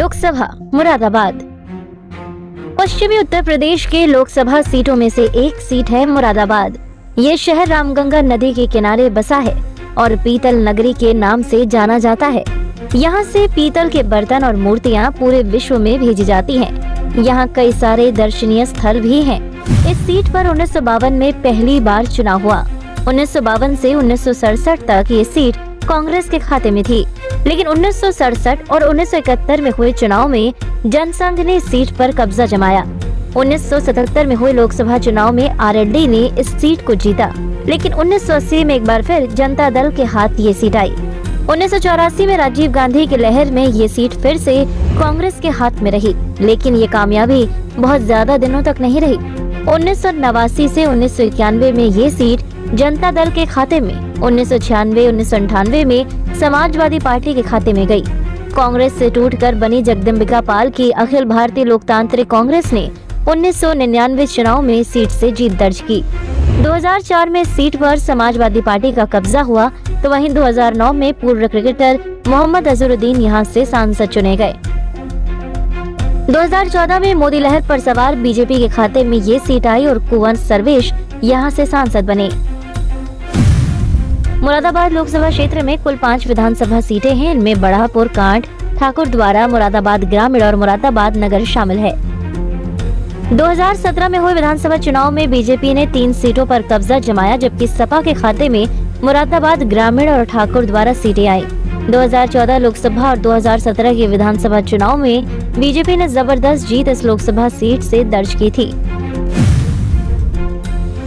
लोकसभा मुरादाबाद। पश्चिमी उत्तर प्रदेश के लोकसभा सीटों में से एक सीट है मुरादाबाद। ये शहर रामगंगा नदी के किनारे बसा है और पीतल नगरी के नाम से जाना जाता है। यहाँ से पीतल के बर्तन और मूर्तियाँ पूरे विश्व में भेजी जाती हैं। यहाँ कई सारे दर्शनीय स्थल भी हैं। इस सीट पर 1952 में पहली बार चुनाव हुआ। 1952 से 1967 तक ये सीट कांग्रेस के खाते में थी, लेकिन 1967 और 1971 में हुए चुनाव में जनसंघ ने इस सीट पर कब्जा जमाया। 1977 में हुए लोकसभा चुनाव में आरएलडी ने इस सीट को जीता, लेकिन 1980 में एक बार फिर जनता दल के हाथ ये सीट आई। 1984 में राजीव गांधी की लहर में ये सीट फिर से कांग्रेस के हाथ में रही, लेकिन ये कामयाबी बहुत ज्यादा दिनों तक नहीं रही। 1989 से 1991 में ये सीट जनता दल के खाते में, 1996-1998 में समाजवादी पार्टी के खाते में गई। कांग्रेस से टूटकर बनी जगदम्बिका पाल की अखिल भारतीय लोकतांत्रिक कांग्रेस ने 1999 चुनाव में सीट से जीत दर्ज की। 2004 में सीट पर समाजवादी पार्टी का कब्जा हुआ, तो वहीं 2009 में पूर्व क्रिकेटर मोहम्मद अजहरुद्दीन यहां से सांसद चुने गए। 2014 में मोदी लहर पर सवार बीजेपी के खाते में ये सीट आई और कुंवर सर्वेश यहां से सांसद बने। मुरादाबाद लोकसभा क्षेत्र में कुल 5 विधानसभा सीटें हैं। इनमें बढ़ापुर, कांठ, ठाकुरद्वारा, मुरादाबाद ग्रामीण और मुरादाबाद नगर शामिल है। 2017 में हुए विधानसभा चुनाव में बीजेपी ने 3 सीटों पर कब्जा जमाया, जबकि सपा के खाते में मुरादाबाद ग्रामीण और ठाकुरद्वारा सीटें आई। 2014 लोकसभा और 2017 के विधानसभा चुनाव में बीजेपी ने जबरदस्त जीत इस लोकसभा सीट से दर्ज की थी।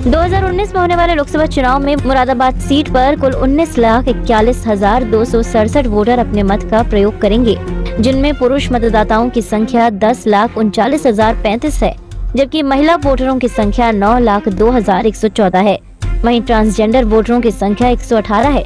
2019 में होने वाले लोकसभा चुनाव में मुरादाबाद सीट पर कुल 19,41,267 वोटर अपने मत का प्रयोग करेंगे, जिनमें पुरुष मतदाताओं की संख्या 10,39,035 है, जबकि महिला वोटरों की संख्या 9,02,114 है। वहीं ट्रांसजेंडर वोटरों की संख्या 118 है।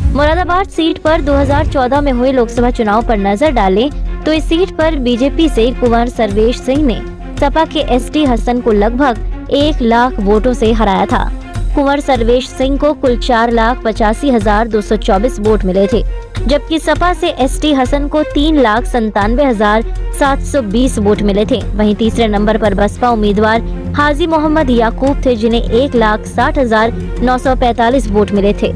मुरादाबाद सीट पर 2014 में हुए लोकसभा चुनाव पर नजर डालें तो इस सीट पर बीजेपी से कुंवर सर्वेश सिंह ने सपा के एसटी हसन को लगभग 1 लाख वोटों से हराया था। कुंवर सर्वेश सिंह को कुल 4,85,224 वोट मिले थे, जबकि सपा से एसटी हसन को 3,97,720 वोट मिले थे। वहीं तीसरे नंबर पर बसपा उम्मीदवार हाजी मोहम्मद याकूब थे, जिन्हें 1,60,945 वोट मिले थे।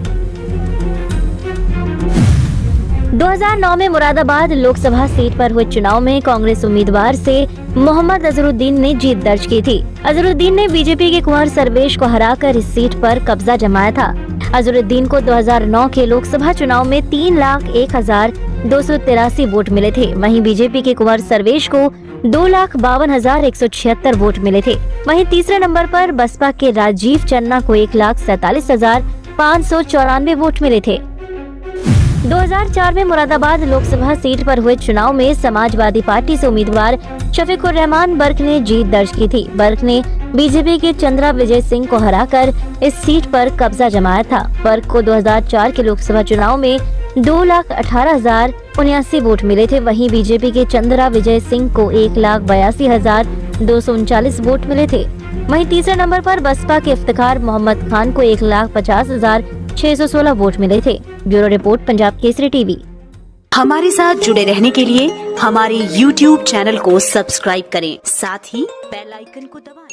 2009 में मुरादाबाद लोकसभा सीट पर हुए चुनाव में कांग्रेस उम्मीदवार से मोहम्मद अजहरुद्दीन ने जीत दर्ज की थी। अजहरुद्दीन ने बीजेपी के कुंवर सर्वेश को हराकर इस सीट पर कब्जा जमाया था। अजहरुद्दीन को 2009 के लोकसभा चुनाव में 3,01,283 वोट मिले थे। वहीं बीजेपी के कुंवर सर्वेश को 2,52,176 वोट मिले थे। वहीं तीसरे नंबर पर बसपा के राजीव चन्ना को 1,47,594 वोट मिले थे। 2004 में मुरादाबाद लोकसभा सीट पर हुए चुनाव में समाजवादी पार्टी से उम्मीदवार शफीकुर रहमान बर्क ने जीत दर्ज की थी। बर्क ने बीजेपी के चंद्रा विजय सिंह को हराकर इस सीट पर कब्जा जमाया था। बर्क को 2004 के लोकसभा चुनाव में 2,18,079 वोट मिले थे। वहीं बीजेपी के चंद्रा विजय सिंह को 1,82,239 वोट मिले थे। वहीं तीसरे नंबर पर बसपा के इफ्तिखार मोहम्मद खान को 1,50,616 वोट मिले थे। Bureau report, Punjab Kesari TV. हमारे साथ जुड़े रहने के लिए हमारे YouTube चैनल को सब्सक्राइब करें, साथ ही बेल आइकन को दबाएं।